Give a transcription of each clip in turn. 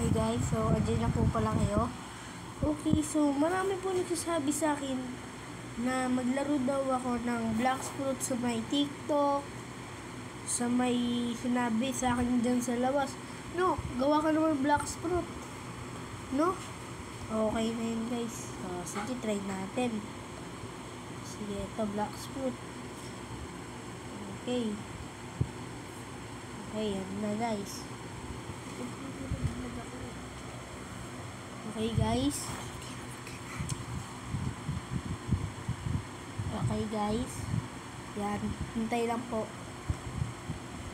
Hey guys, so andyan na po pala kayo. Okay, so marami po nagsasabi sa akin na maglaro daw ako ng Blox Fruit sa may TikTok, sa may sinabi sa akin dyan sa labas. No, gawa ka naman Blox Fruit. No? Okay na yun guys. So, sige, try natin. Sige, ito Blox Fruit. Okay. Okay, yan na guys. Okay guys. Okay guys. Yan. Hintay lang po.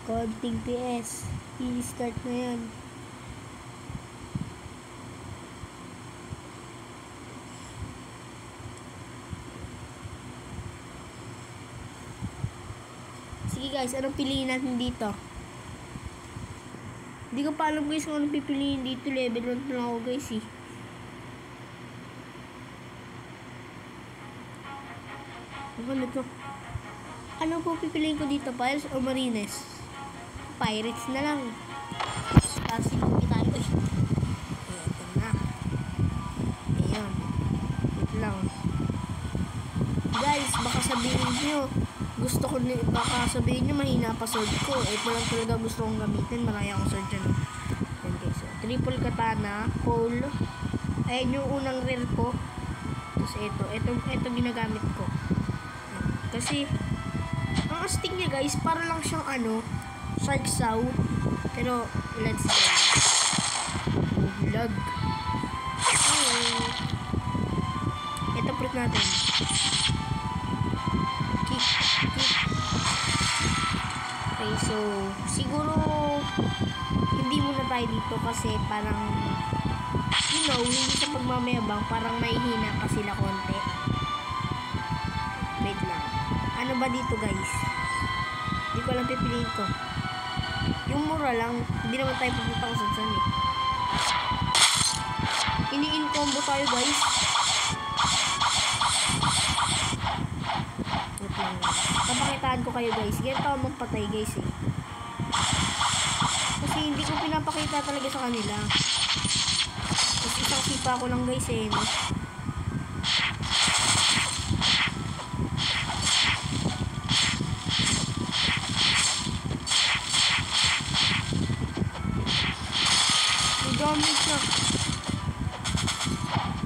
Konting PS. I-start na yan. Sige guys, anong piliin natin dito? Hindi ko pa alam guys kung anong pipiliin dito. Level 1 na ako guys eh. Ano to? Ano po pipiliin ko dito? Pirates o Marines? Pirates na lang. Kasi hindi tayo eh. Ito na. Ayan. Wait lang. Guys, baka sabihin nyo, baka sabihin nyo mahina pa sword ko. Ito lang talaga gusto kong gamitin. Marami akong sword dyan. Ayan guys. So, triple katana, pole. Ayan yung unang rare ko. Tapos ito ginagamit ko. Kasi, ang astig niya guys, para lang siyang shark saw. Pero, let's go. Lag. Ito print natin. Kick. Okay, so, siguro, hindi muna tayo dito kasi parang, hindi sa pagmamayabang, parang may hina pa sila konti. Wait lang. Ano ba dito guys? Hindi ko alam pipiliin ko. Yung mura lang, hindi naman tayo pupunta kung saan eh. Ini-in combo tayo guys. Wait lang. Papakitaan ko kayo guys. Ganyan tayo magpatay guys eh. Kasi hindi ko pinapakita talaga sa kanila. Kasi isang sipa ko lang guys eh. No? Gamit na.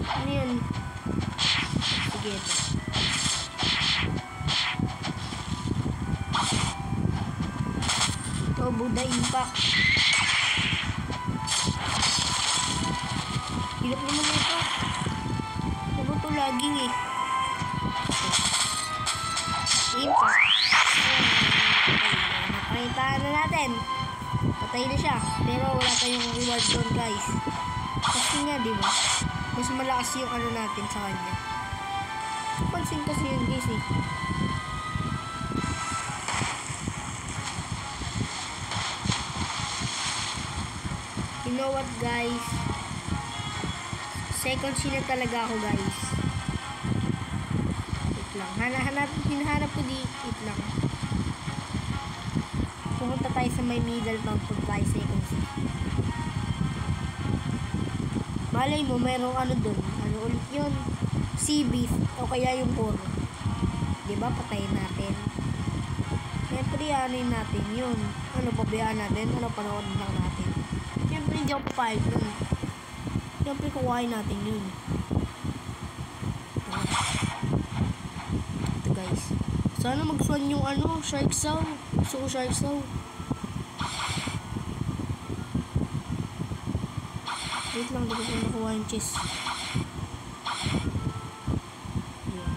Ano yan? Sige ito. Ito, Buddha Impact. Hilap naman ito. Ito ito laging eh. Impact. Napakitaan na natin. Patay na siya. Pero wala tayong reward doon guys. Kasi nga diba, mas malakas yung natin sa kanya. Pansin kasi yun guys eh. You know what guys? Second scene na talaga ako guys. Wait lang. Hinahanap ko di. Wait lang. Pumunta tayo sa may middle pang tayo second scene. Malay mo, mayroong doon. Ano ulit yun? Sea beef. O kaya yung core. Diba? Patayin natin. Siyempre, natin yun. Pabayaan natin? Panood lang natin? Siyempre, hindi ako papayag nun. Siyempre, kukuhain natin yun. Ito guys. Sana mag-swan yung shark saw. Gusto ko shark saw. Wait lang, di ko pa nakuha yung chest. Yeah.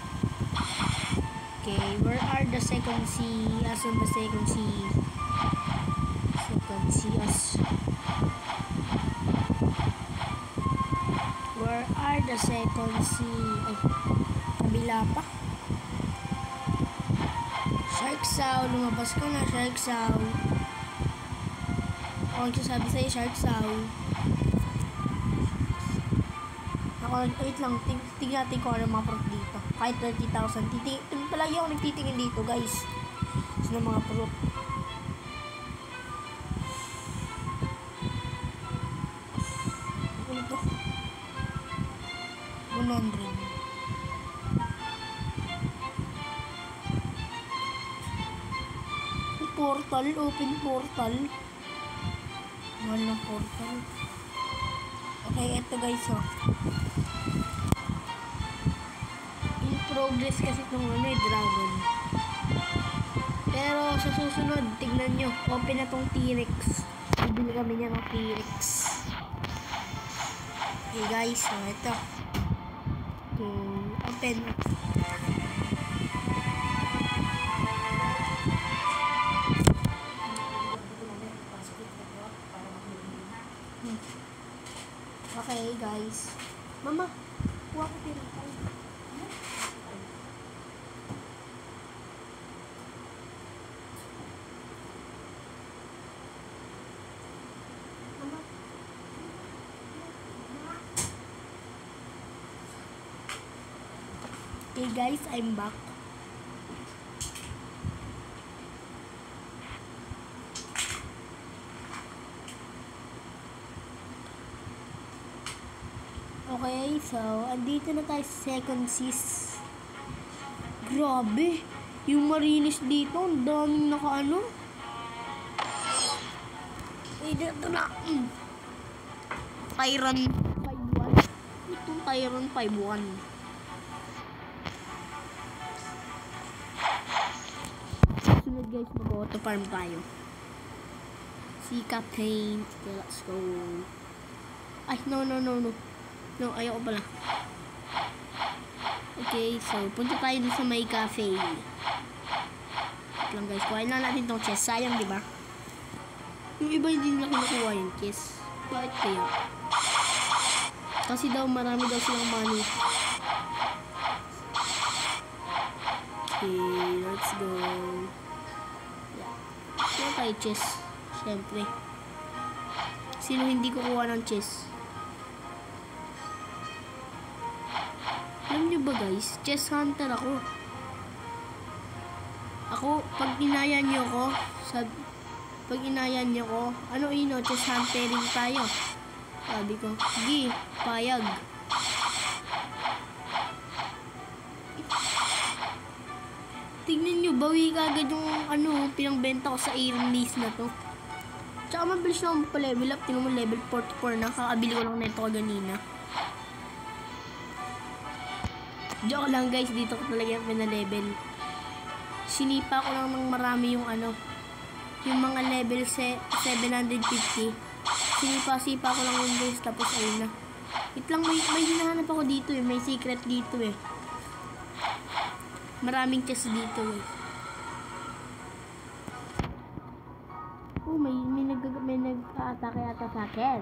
Okay, where are the second sea? Asan ba second sea? Second sea. Where are the second sea? Ay, kabila pa. Shark saw, lumabas ka na, shark saw. Ako nagsasabi sa'yo, shark saw. Wait lang, tingnan natin kung ano mga proof dito. Kahit 30,000. Palagi ako nagtitingin dito guys. Sa mga proof. 100. Portal, open portal. Walang portal. Okay, eto guys, oh. In progress kasi itong dragon. Pero sa susunod, tignan nyo, open na tong T-Rex. Bibili kami niya ng T-Rex. Okay guys, so ito. Open. Okay guys. Mama, kuha ko pinatay. Mama. Okay guys, I'm back. Okay, so, andito na tayo sa second sis. Grabe! Yung marinis dito, ang daming nakaano. Eh, dito na. Tyron 5-1. Itong Tyron 5-1. Sunod guys, mag-auto farm tayo. Si Captain. Okay, let's go. Ay, no. No, ayoko pala. Okay, so, punta tayo dun sa may cafe. Wait lang guys, kuhain lang natin tong chest. Sayang, di ba? Yung iba hindi nila kinukuha yung chest. Bakit kaya? Kasi daw, marami daw silang money. Okay, let's go. Yeah. Kuha tayo chest. Siyempre. Sino hindi kukuha ng chest? Alam nyo ba guys, chest hunter ako. Ako, pag inayan nyo ko, chest huntering tayo. Sabi ko, sige, payag. Tignan nyo, bawi ka agad yung pinangbenta ko sa Iron List na to. Tsaka mabilis na ako pa-level up. Tingnan mo, level 44 na. Kakabili ko lang nito kanina. Joke lang guys, dito ko talaga yung pinalevel. Sinipa ko lang ng marami yung yung mga level 750. Sinipa ko lang yung guys, tapos ayun na. Wait lang, may hinahanap ako dito eh. May secret dito eh. Maraming chest dito eh. Oh, may nag-aatake ata sa akin.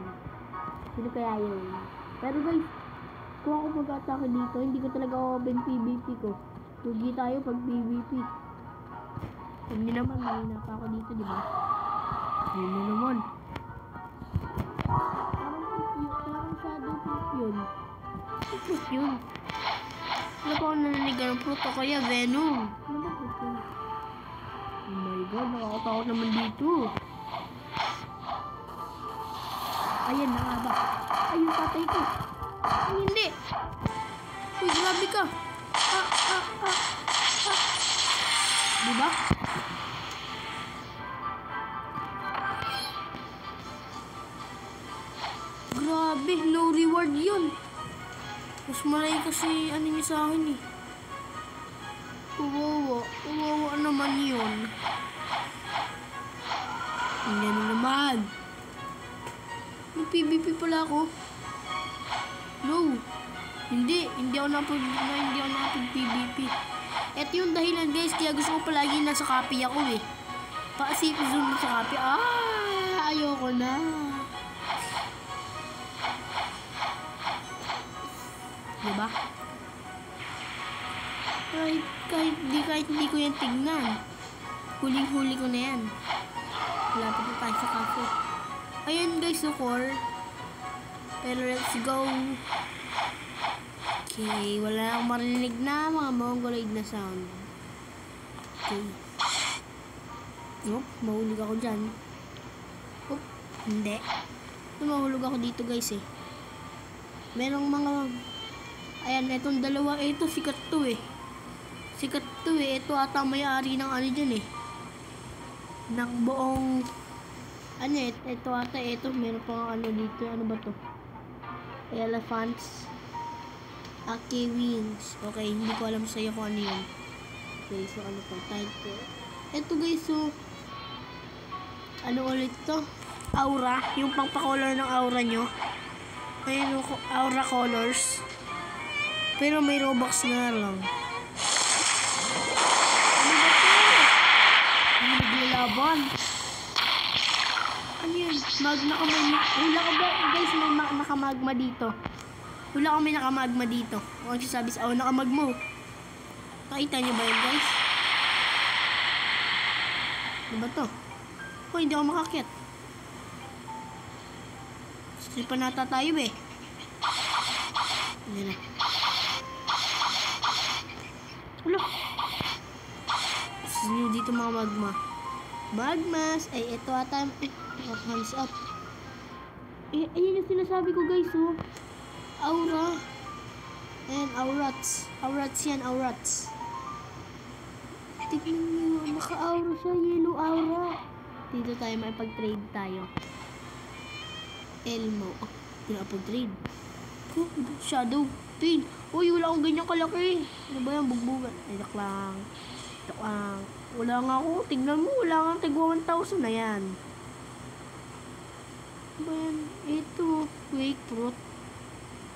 Sino kaya yun? Pero guys, kung ako mag-atake dito, hindi ko talaga open PvP ko. Tugi tayo pag PvP. Hindi naman, mahina pa ako dito, di ba? Hindi naman. Parang shadow proof yun. Proof yun. Wala pa ako nananigan ng fruit o kaya venom. Ano ba proof yun? Oh my god, nakakatakot naman dito. Ayan na nga ba? Ayun, patay ko. Hindi. Uy, grabe ka. Diba? Grabe, no reward yun. Mas malay kasi niya sa akin eh. Uwawa naman yun. Hindi naman. May PvP pala ako. No. Hindi ako nakapag-PvP. Ito yung dahilan guys, kaya gusto ko palagi nasa copy ako eh. Pa-safe zone sa copy. Ayoko na. Diba? Kahit hindi ko yan tignan. Huling-huli ko na yan. Lapit na tayo sa cafe. Ayan guys, so core. Pero let's go. Okay, wala akong marinig na mga mongoloid na sound. Okay. Nope, mahulog ako dyan. Oop, hindi. Mahulog ako dito guys eh. Merong mga Ayan, itong dalawa, ito sikat to eh. Sikat to eh. Ito ata may-ari ng ano dyan eh. Ng buong, ano eh, ito ata, ito, meron pang ano dito. Ano ba to? Elephants. Aki wings. Okay, hindi ko alam sa'yo kung ano yun. Okay, so ano to? Title. Ito guys, so, ano ulit to? Aura. Yung pang-color ng aura nyo. Ayun yung aura colors. Pero may Robux nga lang. Ano ba to? Ano naglalaban? Ano yun? Magna ka may... Wala ka ba? Guys, may nakamagma dito. Wala kami nakamagma dito. Kung sabi sa nakamagma. Nakita niyo ba yun, guys? Ano ba to? Oh, hindi ako makakyat. Silipan nata tayo eh. Hindi na. Ulo. Sino dito mga magma? Magmas. Ay, ito ata. Hands up. Ayun yung sinasabi ko guys, oh. Aura. Ayan, aurats. Aurats yan, aurats. Tignan nyo, maka-aura siya. Yellow aura. Dito tayo, may pag-trade tayo. Elmo. Oh, pinapag-trade. Oh, shadow. Pain. Uy, wala akong ganyan kalaki. Ano ba yan? Bugbugan. Ay, daklang. Daklang. Wala nga ako. Tignan mo, wala nga. Tigwa 1,000 na yan. Ano ba yan? Ito. Quake fruit.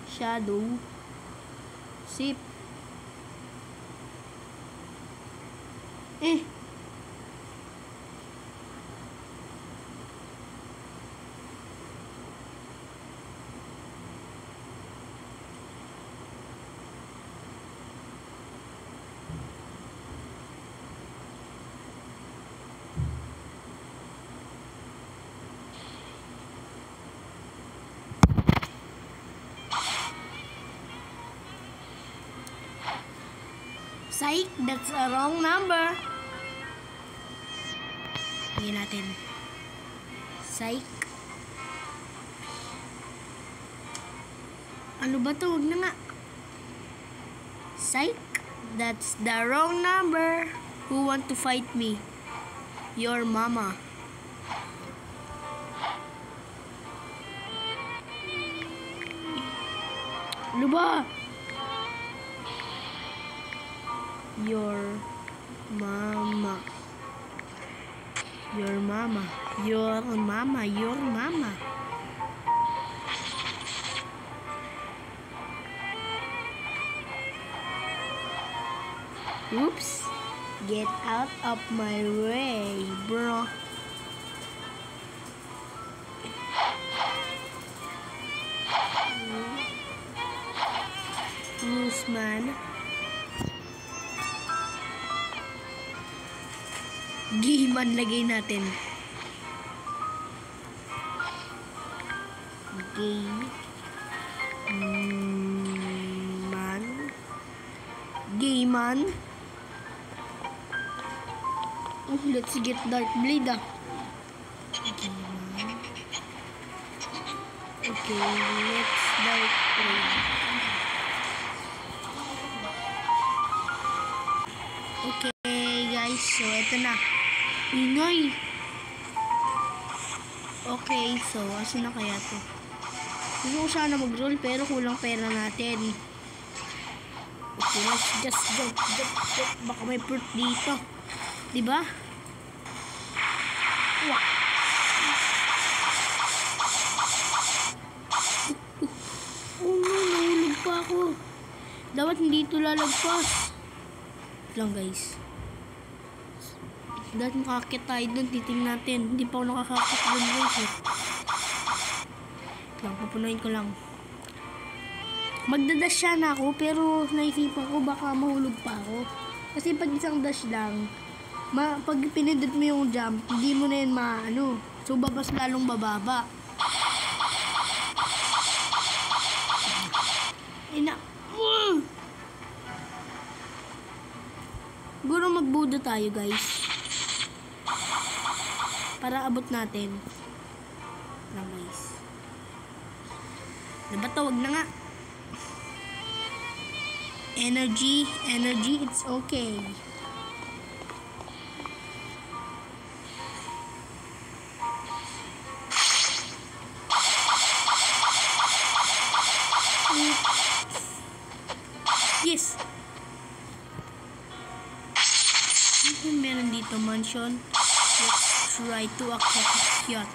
Shadow. Sip. Psych, that's a wrong number. Tingnan natin. Psych. Ano ba to? Huwag na nga. Psych, that's the wrong number. Who want to fight me? Your mama. Ano ba? Your mama. Your mama. Your mama. Your mama. Oops. Get out of my way, bro. Loose man. Giman lagay natin. Game man. Gayman. Oh, let's get Dark Blade ah. Gayman. Okay, let's Dark Blade. Okay guys, so ito na. Ingay. Okay, so asan na kaya to? Gusto ko sana mag-roll pero kulang pera natin. Okay, let's just jump. Baka may fruit dito. Diba? Wow. Oh no, nahulog pa ako. Dapat hindi ito lalagpas. Lang guys. Dahil makakit tayo doon, titingnan natin. Hindi pa ako nakakakit doon guys eh. Lang, papunayin ko lang. Magdadash siya na ako, pero naisipan ko baka mahulog pa ako. Kasi pag isang dash lang, pag pinindot mo yung jump, hindi mo na yun maano. So, babas lalong bababa. Siguro magbudo tayo guys. Para abot natin. Lang guys. Diba to? Wag na nga. Energy, it's okay. Yes! Meron dito mansion. Let's try to accept it.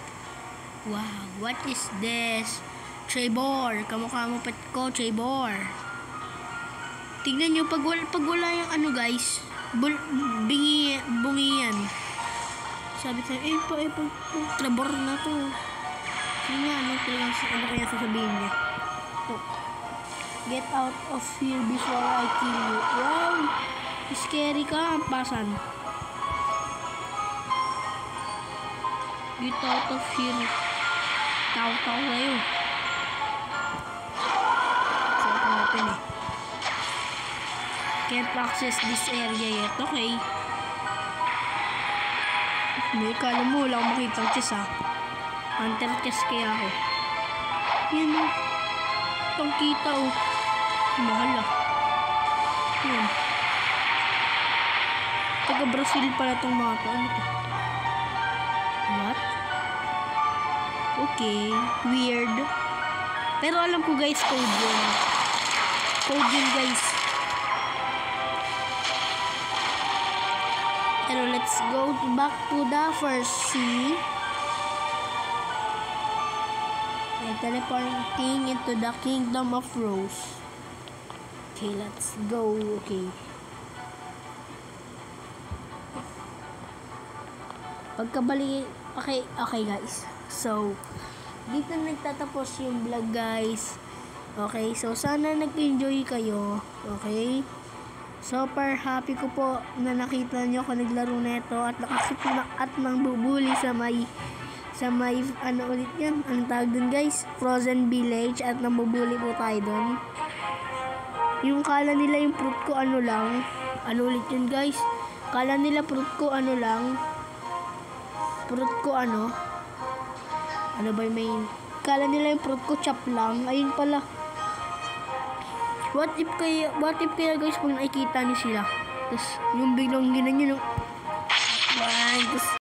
Wow, what is this? Trevor, kamukha mo pet ko, Trevor. Tignan nyo, pag wala yung ano guys, bungi yan. Sabi tayo, Trevor na to. Sige nga, ano kaya sasabihin niya? Oh. Get out of here before I kill you. Wow! Scary ka, pasan. Get out of here. Tao-tao kayo. So, open eh. Can't access this area yet. Okay. May kala mo, wala akong makitang chest ha. Hunter chest kaya ako. Yan o. Itong kita o. Mahal ah. Yan. Taga Brazil pala itong mga to. Ano to? What? Okay. Weird. Pero alam ko guys, code yun. Code yun guys. Pero let's go back to the first sea. And teleporting into the Kingdom of Rose. Okay, let's go. Okay. Pagkabalik, okay guys. So, dito nagtatapos yung vlog guys. Okay, so sana nag-enjoy kayo. Okay. Super happy ko po na nakita nyo ako naglaro nito at nakakita at nangbubuli sa may ano ulit yan, ang tawag dun guys, Frozen Village, at nambubuli po tayo dun. Yung kala nila yung fruit ko ano lang, ano ulit yun guys, kala nila fruit ko ano lang, ano ba yung main, kala nila yung fruit ko chop lang, ayun pala. What if kaya guys pag nakikita niyo sila, tapos yung biglang ginanyan, tapos